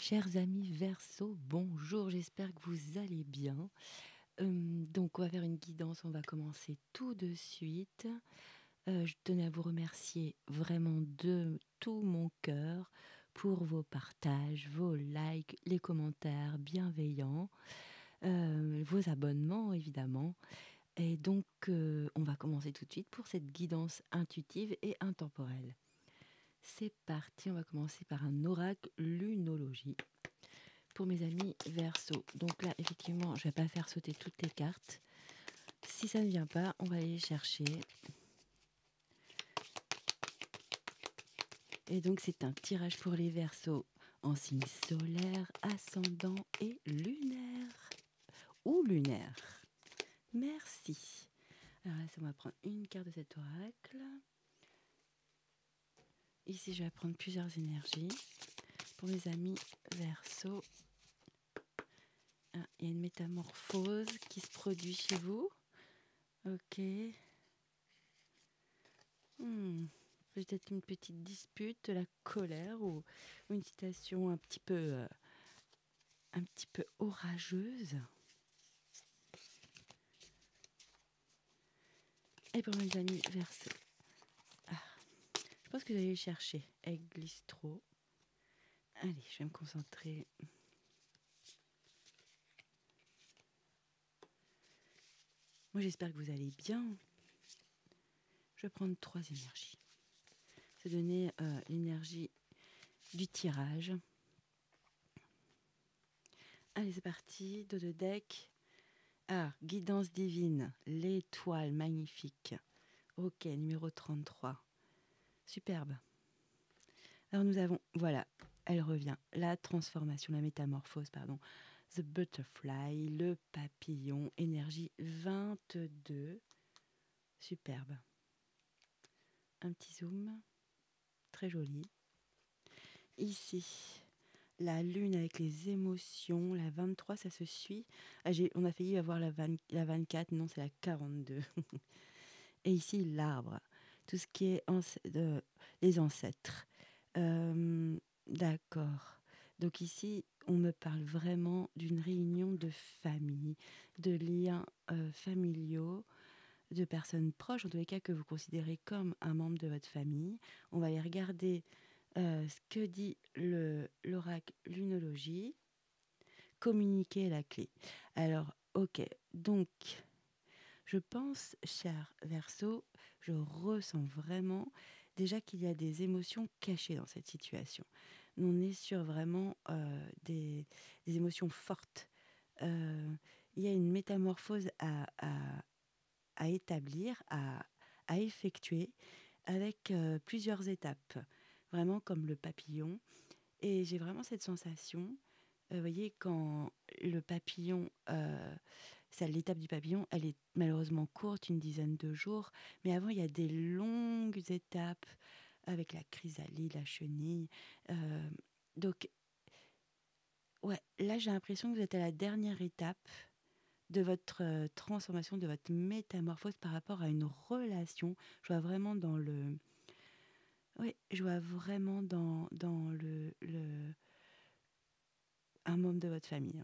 Chers amis Verseau, bonjour, j'espère que vous allez bien. Donc on va faire une guidance, on va commencer tout de suite. Je tenais à vous remercier vraiment de tout mon cœur pour vos partages, vos likes, les commentaires bienveillants, vos abonnements évidemment. Et donc on va commencer tout de suite pour cette guidance intuitive et intemporelle. C'est parti, on va commencer par un oracle lunologie. Pour mes amis Verseau. Donc là, effectivement, je ne vais pas faire sauter toutes les cartes. Si ça ne vient pas, on va aller chercher. Et donc, c'est un tirage pour les Verseaux en signe solaire, ascendant et lunaire. Ou lunaire. Merci. Alors là, ça va prendre une carte de cet oracle. Ici, je vais prendre plusieurs énergies. Pour mes amis Verseau, il y a une métamorphose qui se produit chez vous. Ok. Peut-être une petite dispute, de la colère ou une situation un petit peu orageuse. Et pour mes amis Verseau, je pense que j'allais chercher avec Glistro. Allez, je vais me concentrer. Moi, j'espère que vous allez bien. Je vais prendre 3 énergies. C'est donner l'énergie du tirage. Allez, c'est parti. Dos de deck. Guidance divine. L'étoile magnifique. Ok, numéro 33. Superbe. Alors nous avons, voilà, elle revient. La transformation, la métamorphose, pardon. The Butterfly, le papillon, énergie 22. Superbe. Un petit zoom. Très joli. Ici, la lune avec les émotions. La 23, ça se suit. On a failli avoir la 24. Non, c'est la 42. Et ici, l'arbre. Tout ce qui est les ancêtres. D'accord. Donc ici, on me parle vraiment d'une réunion de famille, de liens familiaux, de personnes proches, en tous les cas que vous considérez comme un membre de votre famille. On va aller regarder ce que dit l'oracle lunologie. Communiquer la clé. Alors, ok. Donc, je pense, cher Verseau, je ressens vraiment déjà qu'il y a des émotions cachées dans cette situation. On est sur vraiment des émotions fortes. Il y a une métamorphose à établir, à effectuer avec plusieurs étapes, vraiment comme le papillon. Et j'ai vraiment cette sensation, vous voyez, quand le papillon, l'étape du papillon, elle est malheureusement courte, une dizaine de jours, mais avant, il y a des longues étapes avec la chrysalide, la chenille. Donc, ouais, là, j'ai l'impression que vous êtes à la dernière étape de votre transformation, de votre métamorphose par rapport à une relation. Je vois vraiment dans le... Oui, je vois vraiment dans un membre de votre famille.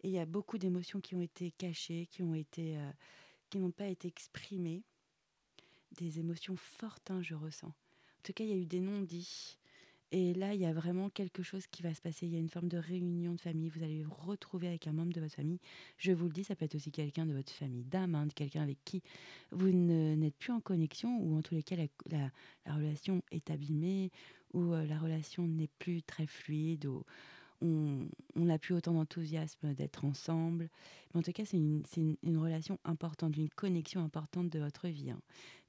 Et il y a beaucoup d'émotions qui ont été cachées, qui n'ont pas été exprimées. Des émotions fortes, hein, je ressens. En tout cas, il y a eu des non-dits. Et là, il y a vraiment quelque chose qui va se passer. Il y a une forme de réunion de famille. Vous allez vous retrouver avec un membre de votre famille. Je vous le dis, ça peut être aussi quelqu'un de votre famille d'âme, hein, de quelqu'un avec qui vous n'êtes plus en connexion, ou en tous les cas, la relation est abîmée, ou la relation n'est plus très fluide, ou on n'a plus autant d'enthousiasme d'être ensemble. Mais en tout cas, c'est une relation importante, une connexion importante de votre vie, hein.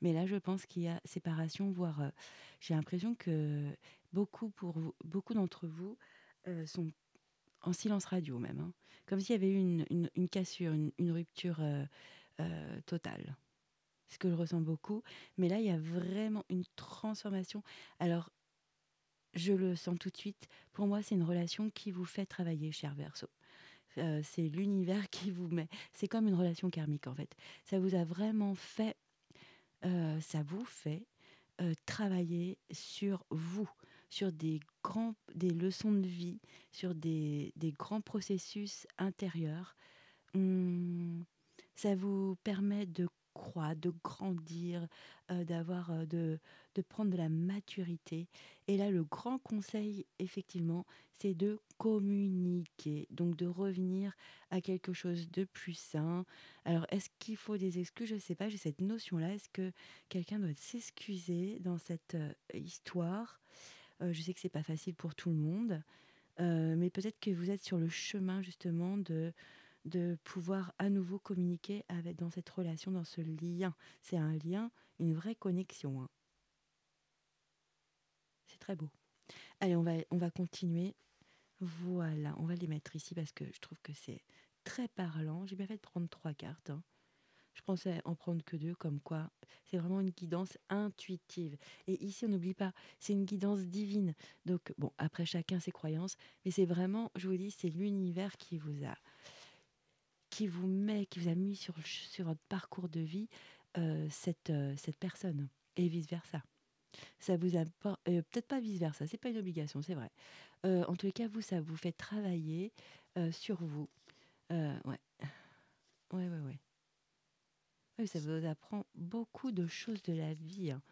Mais là, je pense qu'il y a séparation, voire j'ai l'impression que beaucoup d'entre vous sont en silence radio même, hein. Comme s'il y avait eu une cassure, une rupture totale. C'est ce que je ressens beaucoup. Mais là, il y a vraiment une transformation. Alors, je le sens tout de suite. Pour moi, c'est une relation qui vous fait travailler, cher Verseau. C'est l'univers qui vous met. C'est comme une relation karmique, en fait. Ça vous a vraiment ça vous fait travailler sur vous, sur des leçons de vie, sur des grands processus intérieurs. Hum, Ça vous permet de croître, de grandir, de prendre de la maturité. Et là, le grand conseil, effectivement, c'est de communiquer, donc de revenir à quelque chose de plus sain. Alors, est-ce qu'il faut des excuses? Je ne sais pas, j'ai cette notion-là. Est-ce que quelqu'un doit s'excuser dans cette histoire? Je sais que c'est pas facile pour tout le monde, mais peut-être que vous êtes sur le chemin justement de pouvoir à nouveau communiquer avec, dans cette relation, dans ce lien. C'est un lien, une vraie connexion, hein. C'est très beau. Allez, on va continuer. Voilà, on va les mettre ici parce que je trouve que c'est très parlant. J'ai bien fait de prendre 3 cartes, hein. Je pensais en prendre que 2, comme quoi c'est vraiment une guidance intuitive. Et ici, on n'oublie pas, c'est une guidance divine. Donc, bon, après chacun ses croyances, mais c'est vraiment, je vous dis, c'est l'univers qui vous a mis sur votre parcours de vie cette personne, et vice-versa. Ça vous apporte, peut-être pas vice-versa, c'est pas une obligation, c'est vrai. En tous les cas, vous, ça vous fait travailler sur vous. Ouais, ouais, ouais, ouais. Oui, ça vous apprend beaucoup de choses de la vie, hein.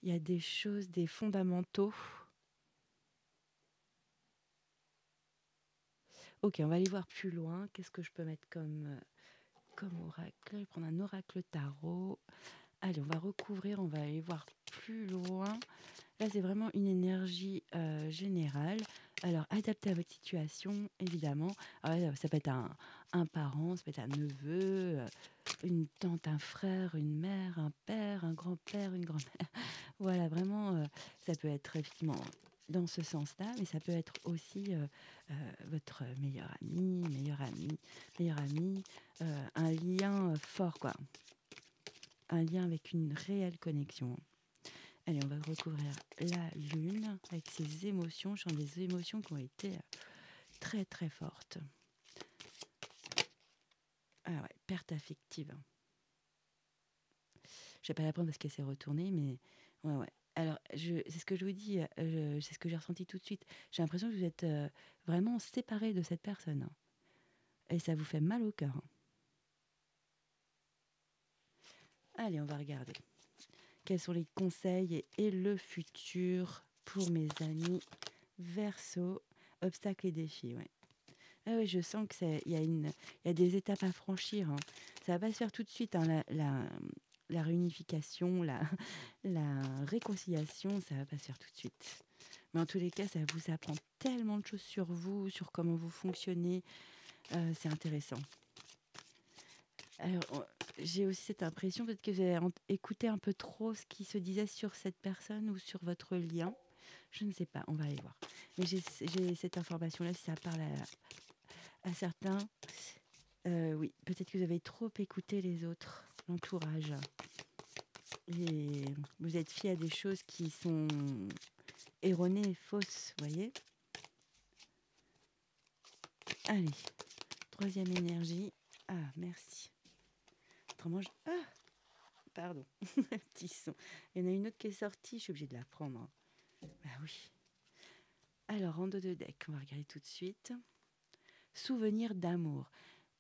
Il y a des choses, des fondamentaux. Ok, on va aller voir plus loin. Qu'est-ce que je peux mettre comme oracle? Je vais prendre un oracle tarot. Allez, on va recouvrir, on va aller voir plus loin. Là, c'est vraiment une énergie générale. Alors, adapté à votre situation, évidemment. Alors là, ça peut être un parent, ça peut être un neveu, une tante, un frère, une mère, un père, un grand-père, une grand-mère. Voilà, vraiment, ça peut être effectivement dans ce sens-là, mais ça peut être aussi votre meilleur ami, un lien fort, quoi. Un lien avec une réelle connexion. Allez, on va recouvrir la lune avec ses émotions. Je sens des émotions qui ont été très très fortes. Ah ouais, perte affective. Je vais pas la prendre parce qu'elle s'est retournée, mais ouais, ouais. Alors, c'est ce que je vous dis, c'est ce que j'ai ressenti tout de suite. J'ai l'impression que vous êtes vraiment séparés de cette personne, hein. Et ça vous fait mal au cœur, hein. Allez, on va regarder. Quels sont les conseils et le futur pour mes amis Verseau, obstacles et défis, ouais. Ah oui, je sens que il y a des étapes à franchir, hein. Ça va pas se faire tout de suite, hein, la réunification, la réconciliation, ça va pas se faire tout de suite. Mais en tous les cas, ça vous apprend tellement de choses sur vous, sur comment vous fonctionnez. C'est intéressant. Alors, j'ai aussi cette impression, peut-être que vous avez écouté un peu trop ce qui se disait sur cette personne ou sur votre lien. Je ne sais pas, on va aller voir. Mais j'ai cette information-là, si ça parle à certains. Oui, peut-être que vous avez trop écouté les autres, l'entourage. Et vous êtes fié à des choses qui sont erronées et fausses, vous voyez. Allez, troisième énergie. Ah, merci. Autrement, ah, pardon, petit son. Il y en a une autre qui est sortie, je suis obligée de la prendre, hein. Ah oui. Alors, en dos de deck, on va regarder tout de suite. Souvenir d'amour.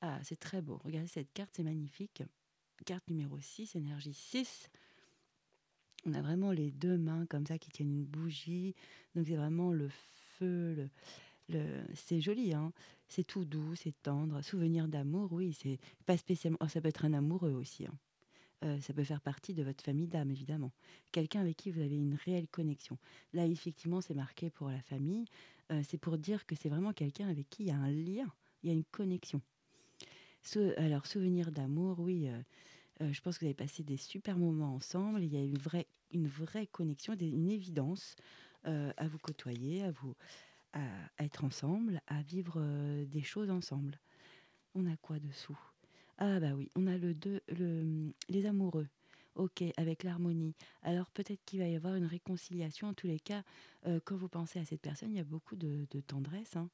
Ah, c'est très beau. Regardez cette carte, c'est magnifique. Carte numéro 6, énergie 6. On a vraiment les deux mains comme ça qui tiennent une bougie. Donc c'est vraiment le feu, c'est joli, hein. C'est tout doux, c'est tendre. Souvenir d'amour, oui, c'est pas spécialement. Oh, ça peut être un amoureux aussi, hein. Ça peut faire partie de votre famille d'âme, évidemment. Quelqu'un avec qui vous avez une réelle connexion. Là, effectivement, c'est marqué pour la famille. C'est pour dire que c'est vraiment quelqu'un avec qui il y a un lien, il y a une connexion. Alors, souvenir d'amour, oui. Je pense que vous avez passé des super moments ensemble. Il y a une vraie connexion, une évidence à vous côtoyer, à être ensemble, à vivre des choses ensemble. On a quoi dessous? Ah bah oui, on a les amoureux. Ok, avec l'harmonie. Alors peut-être qu'il va y avoir une réconciliation. En tous les cas, quand vous pensez à cette personne, il y a beaucoup de tendresse, hein.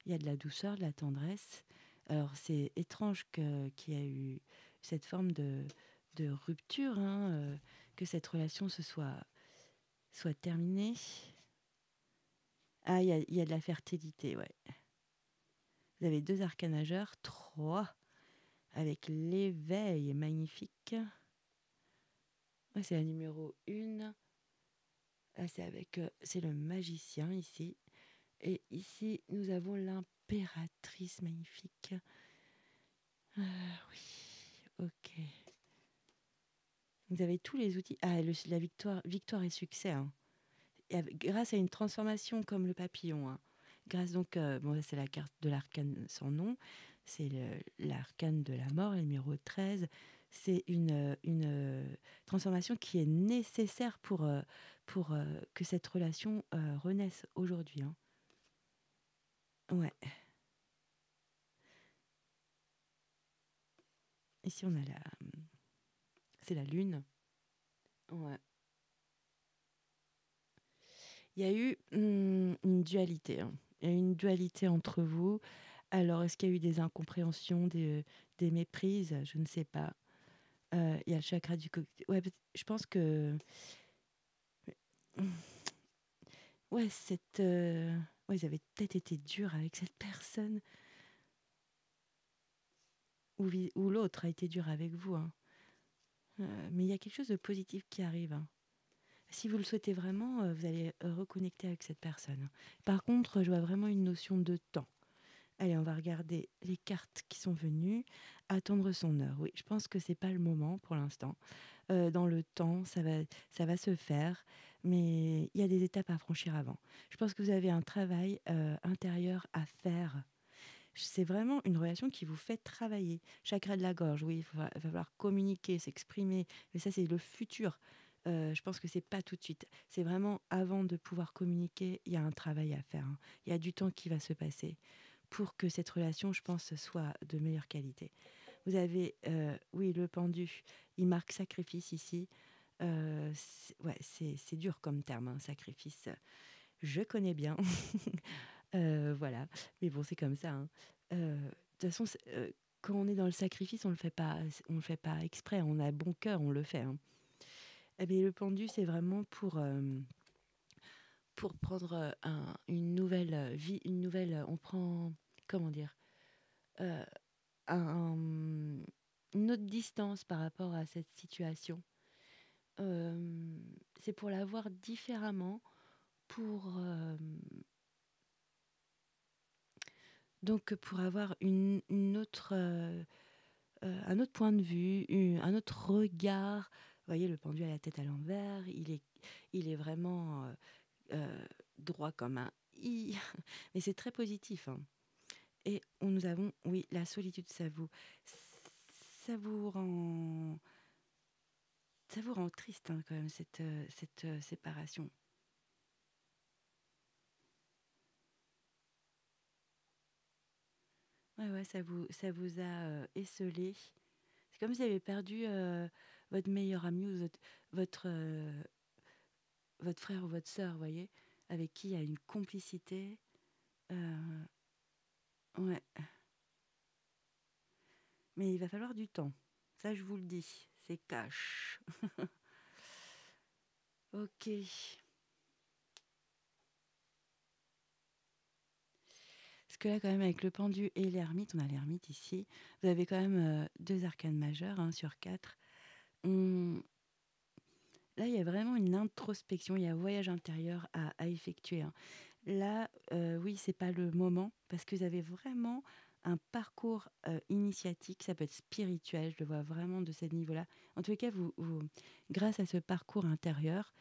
Il y a de la douceur, de la tendresse. Alors c'est étrange qu'il y a eu cette forme de rupture, hein, que cette relation soit terminée. Ah, il y a de la fertilité, ouais. Vous avez 2 arcanes majeurs, 3 avec l'éveil magnifique. Ouais, c'est la numéro 1. Là, c'est le magicien ici. Et ici, nous avons l'impératrice magnifique. Oui, ok. Vous avez tous les outils. Ah, la victoire et succès, hein. Grâce à une transformation comme le papillon, hein. Grâce donc, bon, c'est la carte de l'arcane sans nom, c'est l'arcane de la mort, le numéro 13. C'est une transformation qui est nécessaire pour que cette relation renaisse aujourd'hui, hein. Ouais. Ici, on a c'est la lune. Ouais. Il y a eu une dualité, hein. Il y a eu une dualité entre vous. Alors, est-ce qu'il y a eu des incompréhensions, des méprises? Je ne sais pas. Il y a le chakra du cocktail. Ouais, je pense que ouais, ouais, ils avaient peut-être été durs avec cette personne ou l'autre a été dur avec vous, hein. Mais il y a quelque chose de positif qui arrive, hein. Si vous le souhaitez vraiment, vous allez reconnecter avec cette personne. Par contre, je vois vraiment une notion de temps. Allez, on va regarder les cartes qui sont venues. Attendre son heure. Oui, je pense que c'est pas le moment pour l'instant. Dans le temps, ça va se faire, mais il y a des étapes à franchir avant. Je pense que vous avez un travail intérieur à faire. C'est vraiment une relation qui vous fait travailler. Chakra de la gorge, oui, il va falloir communiquer, s'exprimer, mais ça, c'est le futur. Je pense que c'est pas tout de suite. C'est vraiment avant de pouvoir communiquer, il y a un travail à faire, hein. Il y a du temps qui va se passer pour que cette relation, je pense, soit de meilleure qualité. Vous avez, oui, le pendu, il marque sacrifice ici. Ouais, c'est dur comme terme, hein, sacrifice. Je connais bien. Voilà. Mais bon, c'est comme ça, hein. De toute façon, quand on est dans le sacrifice, on le fait pas exprès. On a bon cœur, on le fait, hein. Eh bien, le pendu, c'est vraiment pour prendre une nouvelle vie, on prend, comment dire, euh, un- une autre distance par rapport à cette situation. C'est pour la voir différemment, pour avoir un autre point de vue, un autre regard. Vous voyez, le pendu a la tête à l'envers, il est vraiment droit comme un i, mais c'est très positif, hein. Et nous avons, oui, la solitude, ça vous rend, ça vous rend triste, hein, quand même, cette séparation. Ouais, ouais, ça vous a esseulé. C'est comme si vous avez perdu votre meilleur ami ou votre frère ou votre sœur, vous voyez, avec qui il y a une complicité. euh, ouais, mais il va falloir du temps. Ça, je vous le dis, c'est cash. Ok. Parce que là, quand même, avec le pendu et l'ermite, on a l'ermite ici. Vous avez quand même 2 arcanes majeures, hein, sur 4. On- Là, il y a vraiment une introspection, il y a un voyage intérieur à effectuer, hein. Là, oui, c'est pas le moment parce que vous avez vraiment un parcours initiatique, ça peut être spirituel, je le vois vraiment de ce niveau-là. En tous les cas, grâce à ce parcours intérieur,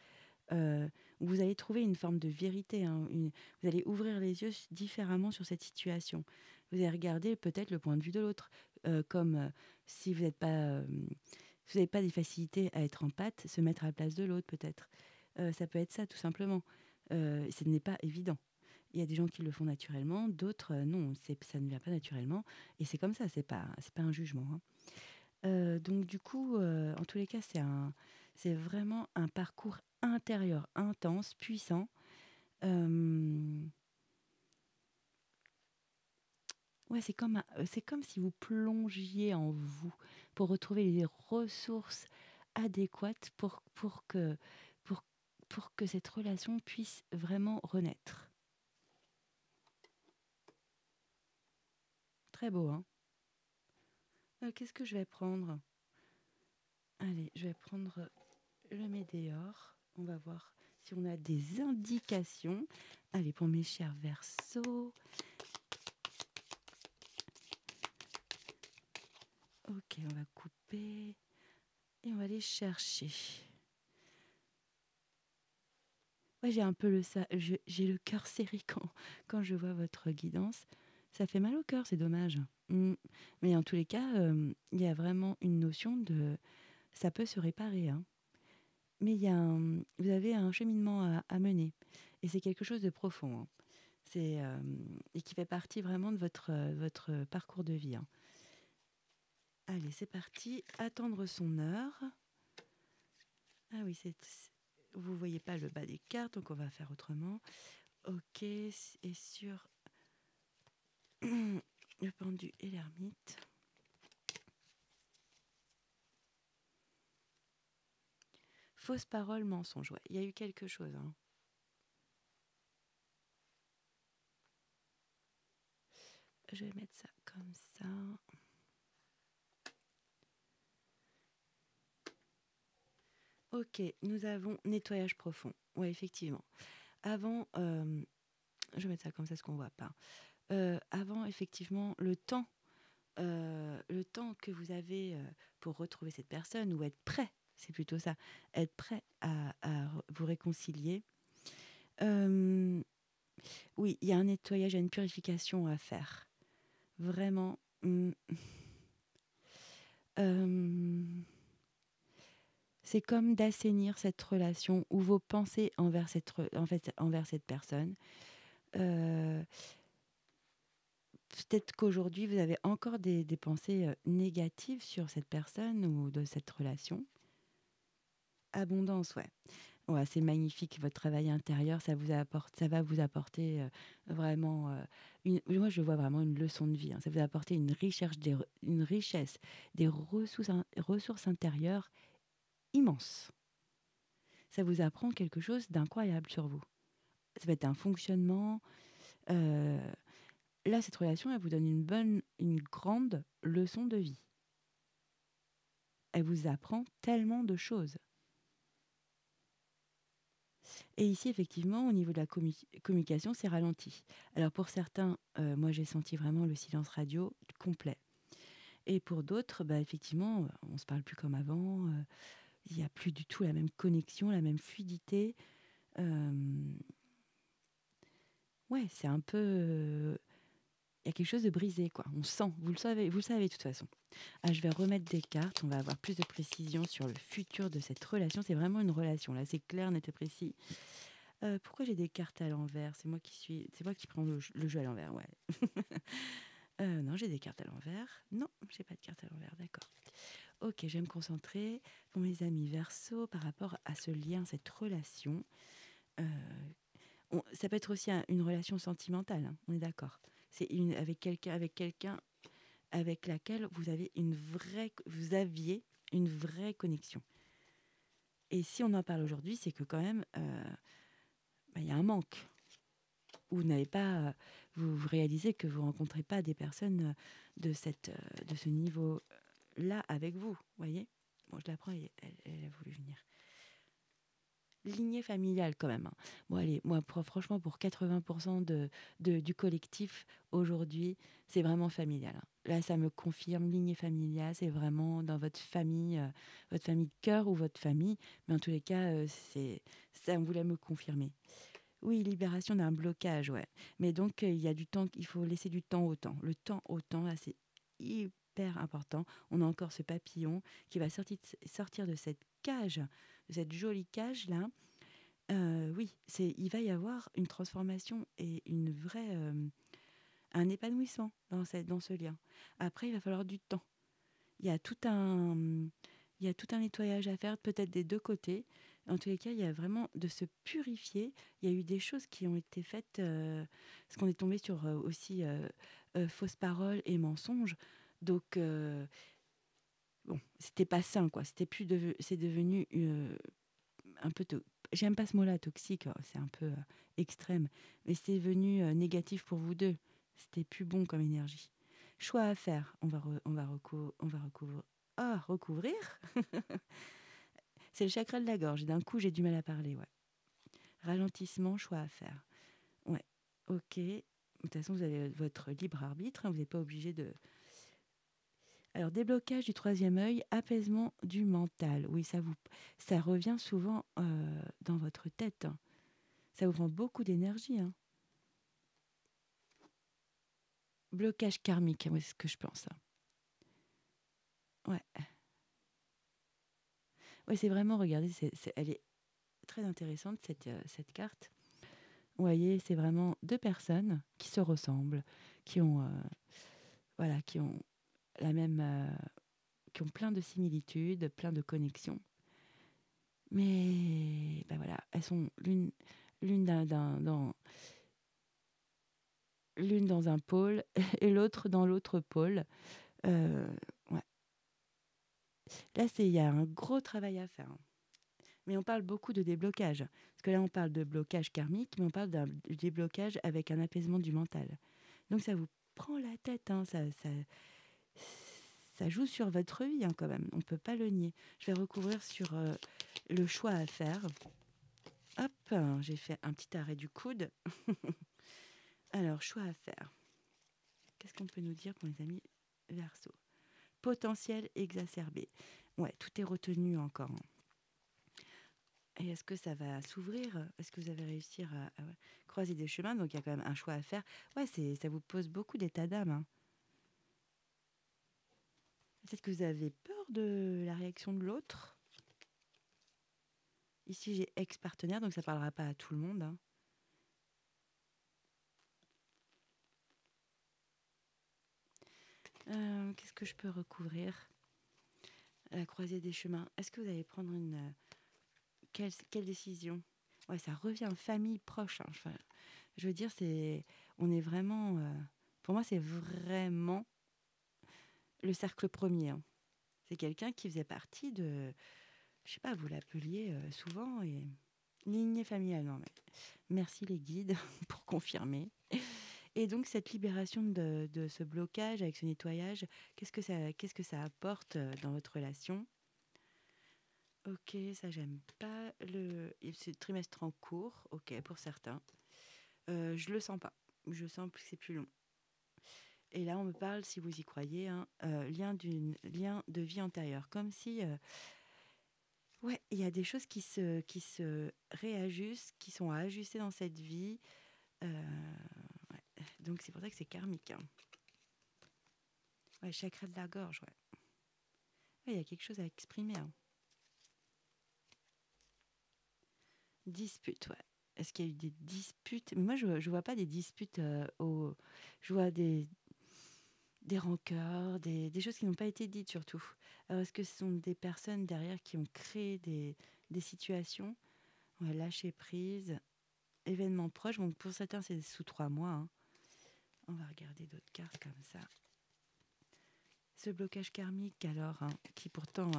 euh, vous allez trouver une forme de vérité, hein, vous allez ouvrir les yeux différemment sur cette situation. Vous allez regarder peut-être le point de vue de l'autre, comme si vous n'êtes pas, si vous n'avez pas des facilités à être en pâte, se mettre à la place de l'autre peut-être. Ça peut être ça tout simplement. Ce n'est pas évident. Il y a des gens qui le font naturellement, d'autres non, ça ne vient pas naturellement. Et c'est comme ça, c'est pas un jugement, hein. Donc du coup, en tous les cas, c'est vraiment un parcours intérieur intense, puissant. Hem, ouais, c'est comme si vous plongiez en vous pour retrouver les ressources adéquates pour que cette relation puisse vraiment renaître. Très beau, hein. Qu'est-ce que je vais prendre? Allez, je vais prendre le Médéor. On va voir si on a des indications. Allez, pour mes chers Verseaux. Ok, on va couper et on va aller chercher. Ouais, j'ai un peu j'ai le cœur serré quand je vois votre guidance. Ça fait mal au cœur, c'est dommage. Mais en tous les cas, il y a vraiment une notion de ça peut se réparer, hein. Mais vous avez un cheminement à mener. Et c'est quelque chose de profond, hein. Et qui fait partie vraiment de votre parcours de vie, hein. Allez, c'est parti. Attendre son heure. Ah oui, vous ne voyez pas le bas des cartes, donc on va faire autrement. Ok, et sur le pendu et l'ermite. Fausse parole, mensonge. Ouais, il y a eu quelque chose, hein. Je vais mettre ça comme ça. Ok, nous avons nettoyage profond. Ouais, effectivement. Avant, je vais mettre ça comme ça, ce qu'on voit pas. Avant, effectivement, le temps que vous avez pour retrouver cette personne ou être prêt, c'est plutôt ça, être prêt à vous réconcilier. Oui, il y a un nettoyage, il y a une purification à faire. Vraiment. C'est comme d'assainir cette relation ou vos pensées envers envers cette personne. Euh, Peut-être qu'aujourd'hui, vous avez encore des pensées négatives sur cette personne ou de cette relation. Abondance, ouais. Ouais, c'est magnifique, votre travail intérieur, ça va vous apporter vraiment moi je vois vraiment une leçon de vie, hein. Ça va vous apporter une richesse, des ressources intérieures immenses. Ça vous apprend quelque chose d'incroyable sur vous. Ça va être un fonctionnement. euh, Là, cette relation, elle vous donne une grande leçon de vie. Elle vous apprend tellement de choses. Et ici, effectivement, au niveau de la communication, c'est ralenti. Alors pour certains, moi j'ai senti vraiment le silence radio complet. Et pour d'autres, bah, effectivement, on ne se parle plus comme avant. Il n'y a plus du tout la même connexion, la même fluidité. Ouais, c'est un peu... Il y a quelque chose de brisé, quoi. On sent, vous le savez de toute façon. Ah, je vais remettre des cartes, on va avoir plus de précision sur le futur de cette relation. C'est vraiment une relation, là, c'est clair, net et précis. Pourquoi j'ai des cartes à l'envers? C'est moi qui prends le jeu à l'envers, ouais. Non, j'ai des cartes à l'envers. Non, j'ai pas de cartes à l'envers, d'accord. Ok, je vais me concentrer pour mes amis Verseau par rapport à ce lien, cette relation. Euh, Ça peut être aussi une relation sentimentale, hein, on est d'accord. C'est avec quelqu'un avec laquelle vous aviez une vraie connexion. Et si on en parle aujourd'hui, c'est que quand même, y a un manque. Vous n'avez pas, vous réalisez que vous rencontrez pas des personnes de ce niveau-là avec vous, voyez. Bon, je la prends, elle a voulu venir. Lignée familiale quand même, hein. Bon, allez, moi, franchement, pour 80% du collectif, aujourd'hui, c'est vraiment familial, hein. Là, ça me confirme, lignée familiale, c'est vraiment dans votre famille de cœur ou votre famille. Mais en tous les cas, ça voulait me confirmer. Oui, libération d'un blocage, ouais. Mais donc, il y a du temps, il faut laisser du temps au temps. Le temps au temps, là, c'est hyper important. On a encore ce papillon qui va sortir de cette cage, de cette jolie cage-là. Oui, il va y avoir une transformation et un épanouissement dans ce lien. Après, il va falloir du temps. Il y a tout un, il y a tout un nettoyage à faire, peut-être des deux côtés. En tous les cas, il y a vraiment de se purifier. Il y a eu des choses qui ont été faites, parce qu'on est tombé sur aussi fausses paroles et mensonges. Donc, bon, c'était pas sain, quoi. C'est devenu un peu... J'aime pas ce mot-là, toxique, c'est un peu extrême. Mais c'est devenu négatif pour vous deux. C'était plus bon comme énergie. Choix à faire. Recouvrir. C'est le chakra de la gorge. D'un coup, j'ai du mal à parler. Ouais. Ralentissement, choix à faire. Ouais. Ok. De toute façon, vous avez votre libre arbitre. Hein, vous n'êtes pas obligé de. Alors, déblocage du troisième œil, apaisement du mental. Oui, ça revient souvent dans votre tête. Hein. Ça vous prend beaucoup d'énergie. Hein. Blocage karmique, oui, c'est ce que je pense. Hein. Ouais. Ouais, c'est vraiment, regardez, elle est très intéressante, cette carte. Vous voyez, c'est vraiment deux personnes qui se ressemblent, qui ont, voilà, la même, qui ont plein de similitudes, plein de connexions. Mais ben voilà, elles sont l'une dans un pôle et l'autre dans l'autre pôle. Ouais. Là, il y a un gros travail à faire. Hein. Mais on parle beaucoup de déblocage. Parce que là, on parle de blocage karmique, mais on parle d'un déblocage avec un apaisement du mental. Donc, ça vous prend la tête. Hein, ça joue sur votre vie, hein, quand même. On ne peut pas le nier. Je vais recouvrir sur le choix à faire. Hop, j'ai fait un petit arrêt du coude. Alors, choix à faire. Qu'est-ce qu'on peut nous dire pour les amis Verseau? Potentiel exacerbé. Ouais, tout est retenu encore. Hein. Et est-ce que ça va s'ouvrir? Est-ce que vous avez réussi à croiser des chemins? Donc, il y a quand même un choix à faire. Ouais, ça vous pose beaucoup d'état d'âme. Hein. Peut-être que vous avez peur de la réaction de l'autre. Ici, j'ai ex-partenaire, donc ça ne parlera pas à tout le monde. Hein. Qu'est-ce que je peux recouvrir? La croisée des chemins. Est-ce que vous allez prendre une... quelle décision? Ouais, ça revient famille proche. Hein. Enfin, je veux dire, on est vraiment... pour moi, c'est vraiment le cercle premier. Hein. C'est quelqu'un qui faisait partie de... Je sais pas, vous l'appeliez souvent et... Lignée familiale, non mais... Merci les guides pour confirmer. Et donc, cette libération de ce blocage avec ce nettoyage, qu'est-ce que ça apporte dans votre relation? Ok, ça j'aime pas. C'est le trimestre en cours, ok, pour certains. Je le sens pas. Je sens que c'est plus long. Et là, on me parle, si vous y croyez, hein, lien de vie antérieure. Comme si, ouais, il y a des choses qui se réajustent, qui sont à ajuster dans cette vie. Ouais. Donc, c'est pour ça que c'est karmique. Hein. Ouais, chakra de la gorge, ouais. Ouais, il y a quelque chose à exprimer. Hein. Dispute, ouais. Est-ce qu'il y a eu des disputes? Mais moi, je ne vois pas des disputes. Je vois des rancœurs, des choses qui n'ont pas été dites surtout. Alors, est-ce que ce sont des personnes derrière qui ont créé des situations? Ouais, lâcher prise, événements proches. Bon, pour certains, c'est sous 3 mois. Hein. On va regarder d'autres cartes comme ça. Ce blocage karmique, alors, hein, qui pourtant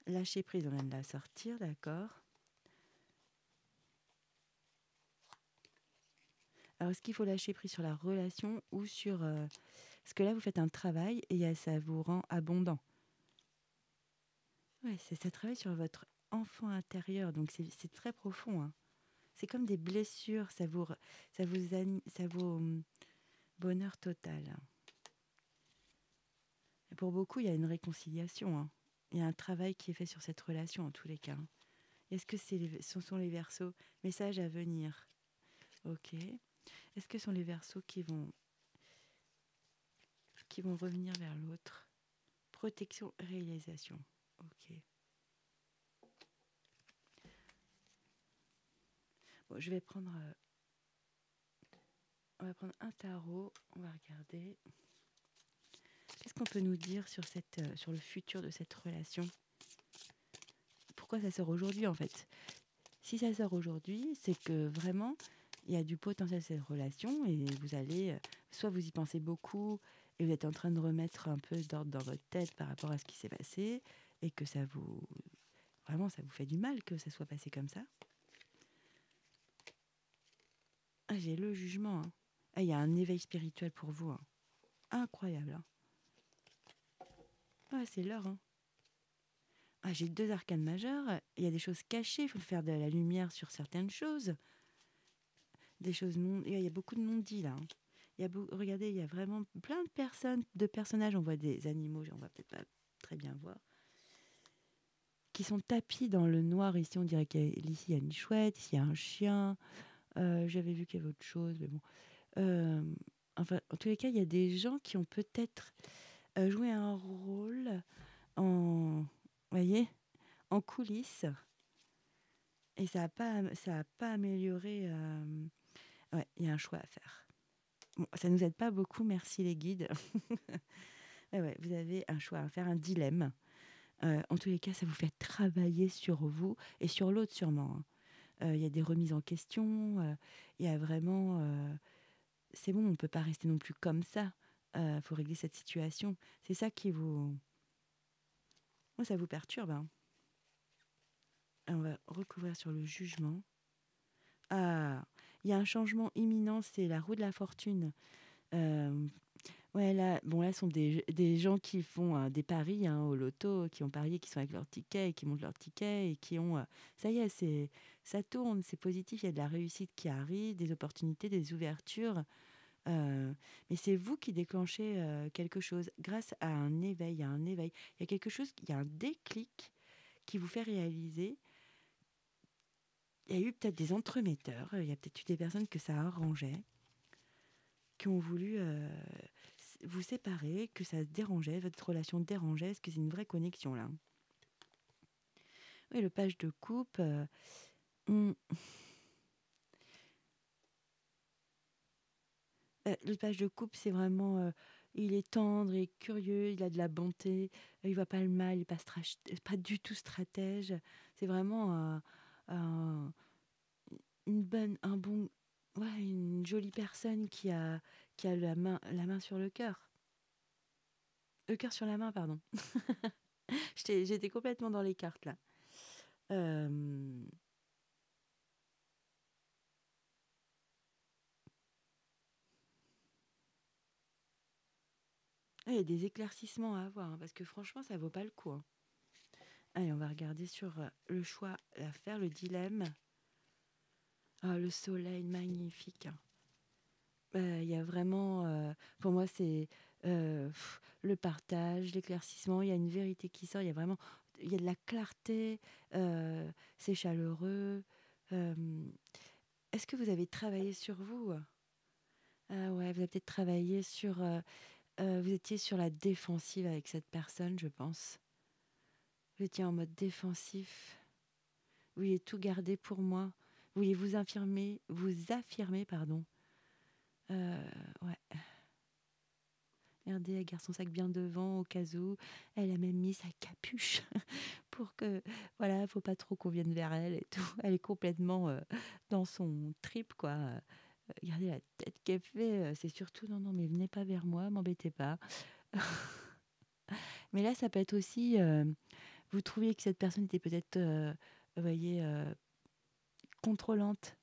lâcher prise, on vient de la sortir, d'accord. Alors, est-ce qu'il faut lâcher prise sur la relation ou sur... Parce que là, vous faites un travail et ça vous rend abondant. Ouais, ça travaille sur votre enfant intérieur, donc c'est très profond. Hein. C'est comme des blessures, ça vaut bonheur total. Et pour beaucoup, il y a une réconciliation. Hein. Il y a un travail qui est fait sur cette relation en tous les cas. Hein. Est-ce que ce sont les Verseaux? Message à venir. Ok. Est-ce que ce sont les Verseaux qui vont revenir vers l'autre? Protection, réalisation. Ok. Bon, on va prendre un tarot. On va regarder. Qu'est-ce qu'on peut nous dire sur le futur de cette relation? Pourquoi ça sort aujourd'hui en fait? Si ça sort aujourd'hui, c'est que vraiment, il y a du potentiel à cette relation et vous allez, soit vous y pensez beaucoup et vous êtes en train de remettre un peu d'ordre dans votre tête par rapport à ce qui s'est passé et que ça vous fait du mal que ça soit passé comme ça. Ah, j'ai le jugement. Hein. Ah, il y a un éveil spirituel pour vous. Hein. incroyable, hein. Ouais, c'est l'heure, hein. Ah, j'ai 2 arcanes majeures, il y a des choses cachées, il faut faire de la lumière sur certaines choses, des choses non il y a beaucoup de non-dits là, hein. Regardez, il y a vraiment plein de personnes, de personnages, on voit des animaux, on va peut-être pas très bien voir, qui sont tapis dans le noir. Ici, on dirait qu'ici, il y a une chouette, ici, il y a un chien. J'avais vu qu'il y avait autre chose, mais bon. Euh, enfin, en tous les cas, il y a des gens qui ont peut-être joué un rôle voyez, en coulisses, et ça a pas amélioré. Ouais, il y a un choix à faire. Bon, ça nous aide pas beaucoup, merci les guides. Ouais, vous avez un choix à faire, un dilemme. En tous les cas, ça vous fait travailler sur vous et sur l'autre sûrement, hein. Il y a des remises en question, il y a vraiment... c'est bon, on ne peut pas rester non plus comme ça. Faut régler cette situation. C'est ça qui vous... Moi, ça vous perturbe, hein. On va recouvrir sur le jugement. Ah, il y a un changement imminent, c'est la roue de la fortune. Euh, Ouais, là, bon, là, ce sont des gens qui font des paris, hein, au loto, qui ont parié, qui sont avec leur ticket et qui montent leur ticket et qui ont... ça y est, ça tourne, c'est positif, il y a de la réussite qui arrive, des opportunités, des ouvertures. Mais c'est vous qui déclenchez quelque chose grâce à un éveil, à un éveil. Il y a quelque chose, il y a un déclic qui vous fait réaliser. Il y a eu peut-être des entremetteurs, il y a peut-être eu des personnes que ça arrangeait, qui ont voulu vous séparer, que ça dérangeait, votre relation dérangeait. Est-ce que c'est une vraie connexion là? Oui, le page de coupe, on- le page de coupe, c'est vraiment, il est tendre et curieux, il a de la bonté, il voit pas le mal, il est pas du tout stratège. C'est vraiment un- un bon, ouais, une jolie personne qui a la main sur le cœur sur la main, pardon. J'étais complètement dans les cartes là. Euh, Il y a des éclaircissements à avoir, hein, parce que franchement, ça vaut pas le coup, hein. Allez, on va regarder sur le choix à faire, le dilemme. Ah, le soleil, magnifique, hein. Il y a vraiment, pour moi, c'est le partage, l'éclaircissement. Il y a une vérité qui sort. Il y a de la clarté. C'est chaleureux. Euh, Est-ce que vous avez travaillé sur vous? Ah ouais, vous avez peut-être travaillé sur. Vous étiez sur la défensive avec cette personne, je pense. Vous étiez en mode défensif. Vous vouliez tout garder pour moi. Vous vouliez vous affirmer, pardon. Ouais. Regardez, elle garde son sac bien devant au cas où. Elle a même mis sa capuche pour que, voilà, faut pas trop qu'on vienne vers elle et tout. Elle est complètement dans son trip, quoi. Regardez la tête qu'elle fait. C'est surtout, non, non, mais venez pas vers moi, m'embêtez pas. Mais là, ça peut être aussi, vous trouviez que cette personne était peut-être, vous voyez, contrôlante.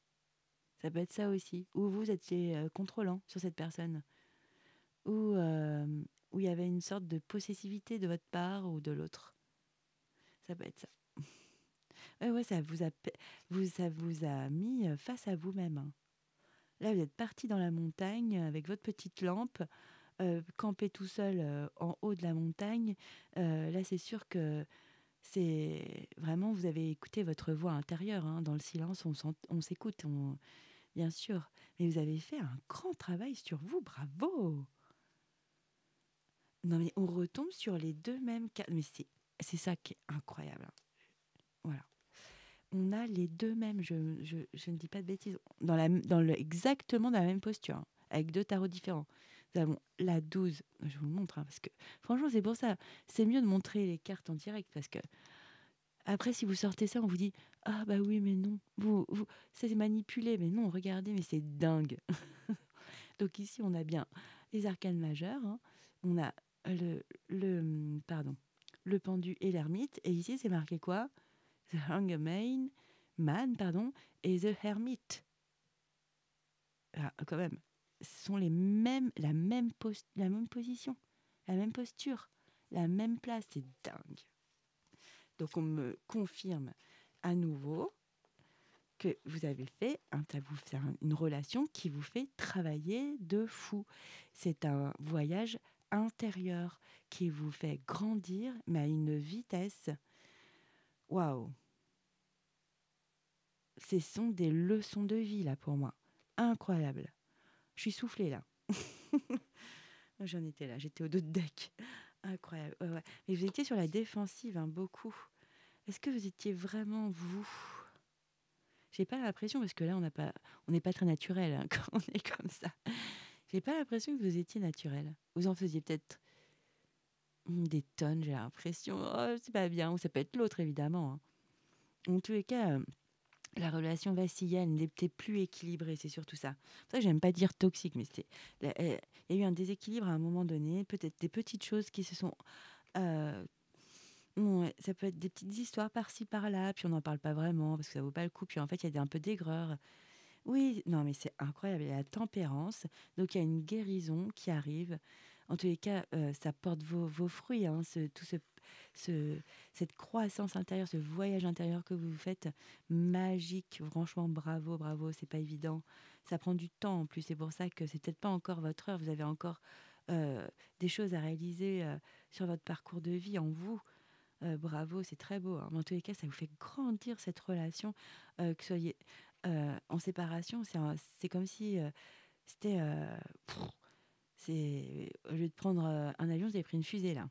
Ça peut être ça aussi. Ou vous étiez contrôlant sur cette personne. Ou où il y avait une sorte de possessivité de votre part ou de l'autre. Ça peut être ça. Ouais, ouais, ça vous a mis face à vous-même, hein. Là, vous êtes parti dans la montagne avec votre petite lampe, campé tout seul en haut de la montagne. Là, c'est sûr que c'est vraiment, vous avez écouté votre voix intérieure, hein. Dans le silence, on s'écoute, bien sûr. Mais vous avez fait un grand travail sur vous, bravo! Non, mais on retombe sur les deux mêmes cas. Mais c'est ça qui est incroyable, hein. Voilà. On a les deux mêmes, je ne dis pas de bêtises, exactement dans la même posture, hein, avec deux tarots différents. Nous avons la 12, je vous le montre, hein, parce que franchement, c'est pour ça. C'est mieux de montrer les cartes en direct, parce que après, si vous sortez ça, on vous dit ah bah oui, mais non, c'est manipulé, mais non, regardez, mais c'est dingue. Donc ici, on a bien les arcanes majeures, hein. On a pardon, le pendu et l'ermite. Et ici, c'est marqué quoi? The Man, pardon, et The Hermit. Ah, quand même. sont la même position, la même posture, la même place. C'est dingue. Donc on me confirme à nouveau que vous avez fait une relation qui vous fait travailler de fou. C'est un voyage intérieur qui vous fait grandir, mais à une vitesse. Waouh! Ce sont des leçons de vie, là, pour moi. Incroyable. Je suis soufflée, là. J'en étais là, j'étais au dos de deck. Incroyable. Ouais, ouais. Mais vous étiez sur la défensive, hein, beaucoup. Est-ce que vous étiez vraiment vous? J'ai pas l'impression, parce que là, on n'est pas très naturel hein, quand on est comme ça. J'ai pas l'impression que vous étiez naturel. Vous en faisiez peut-être des tonnes, j'ai l'impression. Oh, c'est pas bien. Ou ça peut être l'autre, évidemment. Hein. En tous les cas, la relation vacillait, elle n'était plus équilibrée, c'est surtout ça. C'est pour ça que j'aime pas dire toxique, mais il y a eu un déséquilibre à un moment donné, peut-être des petites choses qui se sont... ouais, ça peut être des petites histoires par-ci, par-là, puis on n'en parle pas vraiment, parce que ça vaut pas le coup, puis en fait, il y a un peu d'aigreur. Oui, non, mais c'est incroyable, il y a la tempérance, donc il y a une guérison qui arrive. En tous les cas, ça porte vos fruits, hein, ce- cette croissance intérieure, ce voyage intérieur que vous faites, magique. Franchement, bravo, bravo, c'est pas évident. Ça prend du temps en plus, c'est pour ça que c'est peut-être pas encore votre heure. Vous avez encore des choses à réaliser sur votre parcours de vie en vous. Bravo, c'est très beau. Hein. Mais en tous les cas, ça vous fait grandir cette relation, que vous soyez en séparation. C'est comme si c'était. Au lieu de prendre un avion, vous avez pris une fusée là.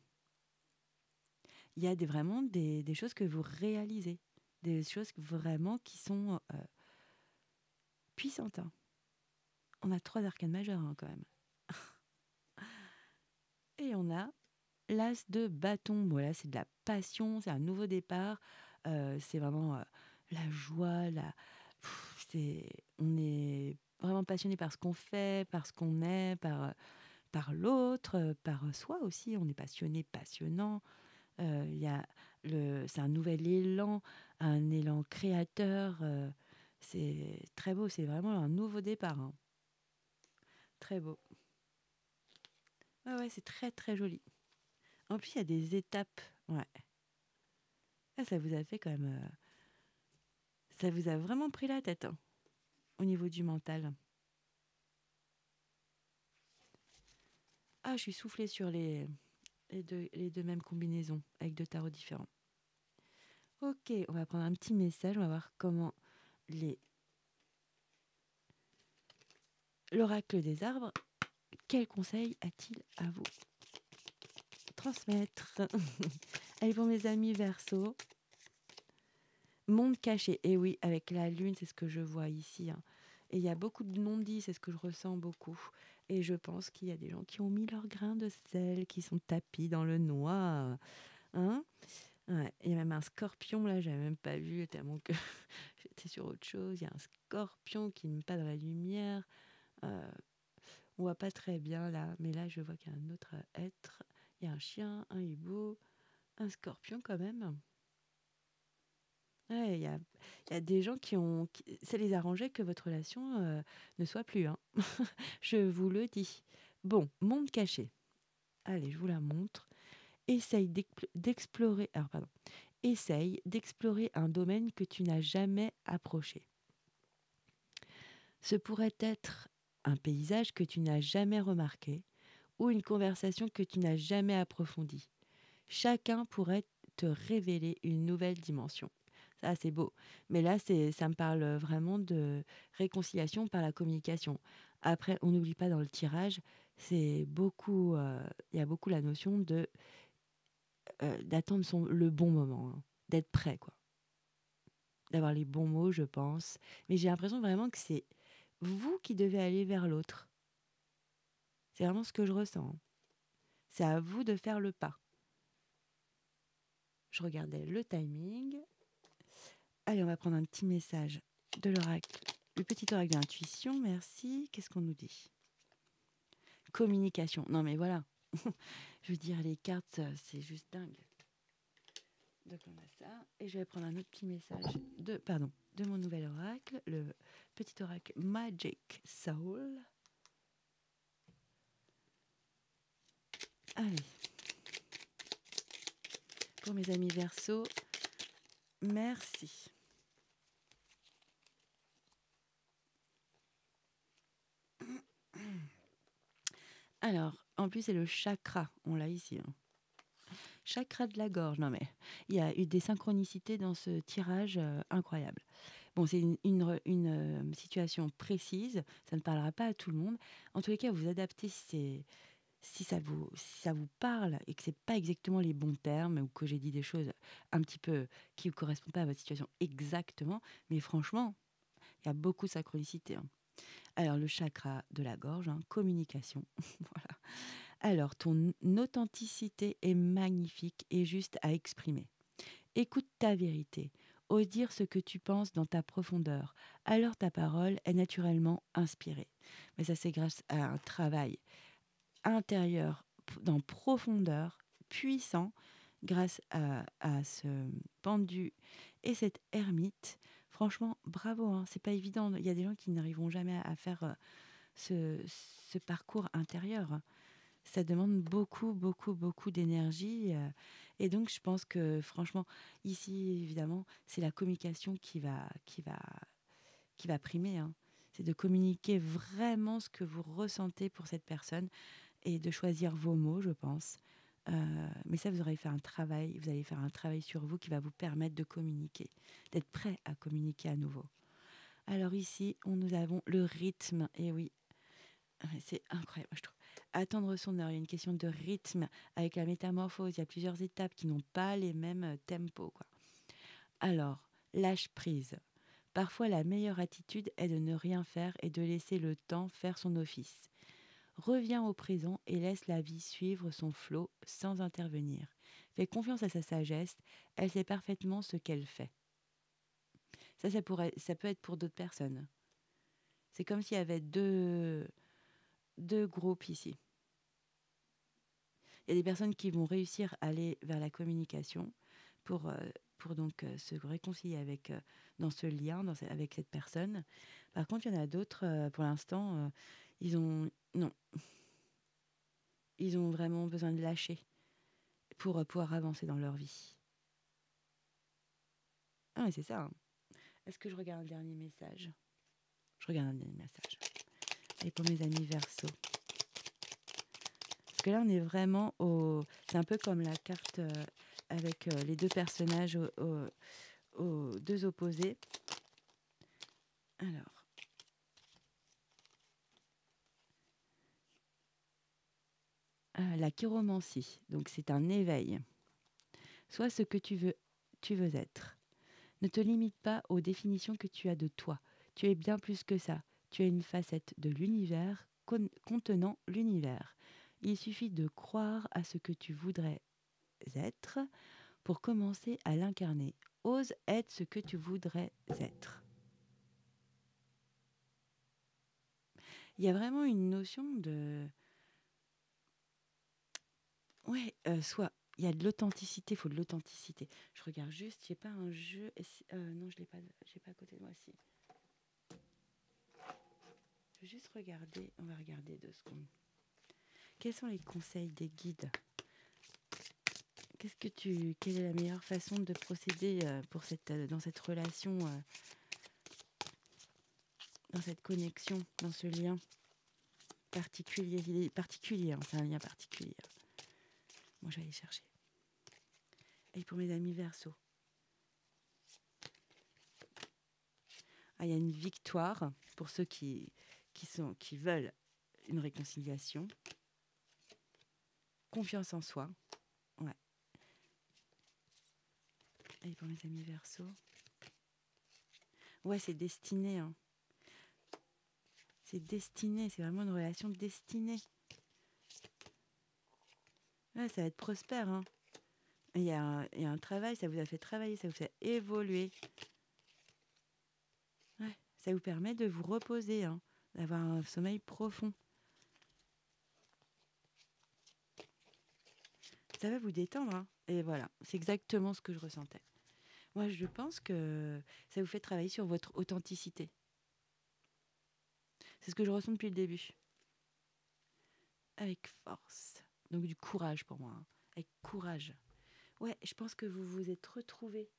Il y a vraiment des choses que vous réalisez, des choses vraiment qui sont puissantes. Hein. On a 3 arcanes majeures hein, quand même. Et on a l'as de bâton. Voilà, c'est de la passion, c'est un nouveau départ. C'est vraiment la joie, on est vraiment passionné par ce qu'on fait, par ce qu'on est, par l'autre, par soi aussi. On est passionné, passionnant. Il y a c'est un nouvel élan, un élan créateur. C'est très beau, c'est vraiment un nouveau départ. Hein. Très beau. Ouais, ouais, c'est très très joli. En plus, il y a des étapes. Ouais. Ah, ça vous a fait quand même. Ça vous a vraiment pris la tête hein, au niveau du mental. Ah, je suis soufflée sur les deux mêmes combinaisons avec 2 tarots différents. Ok, on va prendre un petit message. On va voir comment les l'oracle des arbres. Quel conseil a-t-il à vous transmettre? Allez, pour mes amis Verseau, monde caché. Et oui, avec la lune, c'est ce que je vois ici. Hein. Et il y a beaucoup de non-dits, c'est ce que je ressens beaucoup. Et je pense qu'il y a des gens qui ont mis leur grain de sel, qui sont tapis dans le noir. Hein ouais. Il y a même un scorpion, là, j'avais même pas vu, tellement que j'étais sur autre chose. Il y a un scorpion qui ne met pas dans la lumière. Euh, on voit pas très bien, là. Mais là, je vois qu'il y a un autre être. Il y a un chien, un hibou, un scorpion quand même. Ouais, il y a des gens ça les arrangeait que votre relation ne soit plus. Hein. Je vous le dis. Bon, monde caché. Allez, je vous la montre. Essaye d'explorer. Alors, pardon. Essaye d'explorer un domaine que tu n'as jamais approché. Ce pourrait être un paysage que tu n'as jamais remarqué ou une conversation que tu n'as jamais approfondie. Chacun pourrait te révéler une nouvelle dimension. Ça, c'est beau. Mais là, ça me parle vraiment de réconciliation par la communication. Après, on n'oublie pas dans le tirage, c'est beaucoup, il y a beaucoup la notion d'attendre le bon moment, hein, d'être prêt, quoi. D'avoir les bons mots, je pense. Mais j'ai l'impression vraiment que c'est vous qui devez aller vers l'autre. C'est vraiment ce que je ressens. Hein. C'est à vous de faire le pas. Je regardais le timing. Allez, on va prendre un petit message de l'oracle. Le petit oracle de l'intuition, merci. Qu'est-ce qu'on nous dit? Communication. Non, mais voilà. Je veux dire, les cartes, c'est juste dingue. Donc, on a ça. Et je vais prendre un autre petit message de mon nouvel oracle, le petit oracle Magic Soul. Allez, pour mes amis Verseau, merci. Alors, en plus, c'est le chakra. On l'a ici, hein. Chakra de la gorge. Non, mais il y a eu des synchronicités dans ce tirage incroyable. Bon, c'est une situation précise. Ça ne parlera pas à tout le monde. En tous les cas, vous adaptez si ça vous parle et que c'est pas exactement les bons termes ou que j'ai dit des choses un petit peu qui ne correspondent pas à votre situation exactement. Mais franchement, il y a beaucoup de synchronicité, hein. Alors, le chakra de la gorge, hein, communication. Voilà. Alors, ton authenticité est magnifique et juste à exprimer. Écoute ta vérité. Ose dire ce que tu penses dans ta profondeur. Alors ta parole est naturellement inspirée. Mais ça, c'est grâce à un travail intérieur dans profondeur, puissant, grâce à ce pendu et cette ermite. Franchement, bravo, hein, c'est pas évident. Il y a des gens qui n'arriveront jamais à faire ce parcours intérieur, hein. Ça demande beaucoup, beaucoup, beaucoup d'énergie. Et donc, je pense que, franchement, ici, évidemment, c'est la communication qui va primer, hein. C'est de communiquer vraiment ce que vous ressentez pour cette personne et de choisir vos mots, je pense. Mais ça, vous allez faire un travail sur vous qui va vous permettre de communiquer, d'être prêt à communiquer à nouveau. Alors ici, nous avons le rythme. Et oui, c'est incroyable, je trouve. Attendre son heure, il y a une question de rythme avec la métamorphose. Il y a plusieurs étapes qui n'ont pas les mêmes tempos, quoi. Alors, lâche prise. Parfois, la meilleure attitude est de ne rien faire et de laisser le temps faire son office. Reviens au présent et laisse la vie suivre son flot sans intervenir. Fais confiance à sa sagesse, elle sait parfaitement ce qu'elle fait. Ça peut être pour d'autres personnes. C'est comme s'il y avait deux groupes ici. Il y a des personnes qui vont réussir à aller vers la communication pour donc se réconcilier dans ce lien, avec cette personne. Par contre, il y en a d'autres, pour l'instant, non, ils ont vraiment besoin de lâcher pour pouvoir avancer dans leur vie. Ah, mais c'est ça, hein. Est-ce que je regarde un dernier message? Je regarde un dernier message. Et pour mes amis Verseau. Parce que là, on est vraiment au... C'est un peu comme la carte avec les deux personnages aux deux opposés. Alors, la chiromancie. Donc, c'est un éveil. Sois ce que tu veux être. Ne te limite pas aux définitions que tu as de toi. Tu es bien plus que ça. Tu es une facette de l'univers contenant l'univers. Il suffit de croire à ce que tu voudrais être pour commencer à l'incarner. Ose être ce que tu voudrais être. Il y a vraiment une notion de... Ouais, il y a de l'authenticité, il faut de l'authenticité. Je regarde juste, j'ai pas un jeu... non, je l'ai pas, j'ai pas à côté de moi, si. Je vais juste regarder, on va regarder 2 secondes. Quels sont les conseils des guides? Quelle est la meilleure façon de procéder dans cette relation, dans cette connexion, dans ce lien particulier? Il est particulier, hein, c'est un lien particulier. Moi, je vais aller chercher. Et pour mes amis Verseau, il y a une victoire pour ceux qui veulent une réconciliation. Confiance en soi. Ouais. Et pour mes amis Verseau, ouais, c'est destiné, hein. C'est destiné, c'est vraiment une relation destinée. Ouais, ça va être prospère, hein. Il y a un travail, ça vous a fait travailler, ça vous fait évoluer. Ouais, ça vous permet de vous reposer, hein, d'avoir un sommeil profond. Ça va vous détendre, hein. Et voilà, c'est exactement ce que je ressentais. Moi, je pense que ça vous fait travailler sur votre authenticité. C'est ce que je ressens depuis le début. Avec force. Donc du courage pour moi, hein. Avec courage. Ouais, je pense que vous vous êtes retrouvés.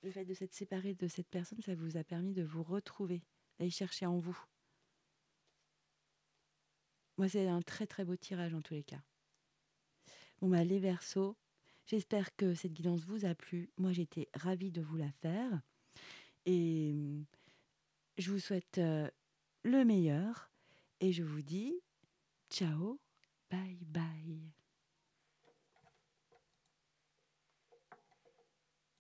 Le fait de s'être séparé de cette personne, ça vous a permis de vous retrouver, d'aller chercher en vous. Moi, c'est un très très beau tirage en tous les cas. Bon, bah, les Verseaux, j'espère que cette guidance vous a plu. Moi, j'étais ravie de vous la faire. Et je vous souhaite le meilleur. Et je vous dis ciao, bye bye.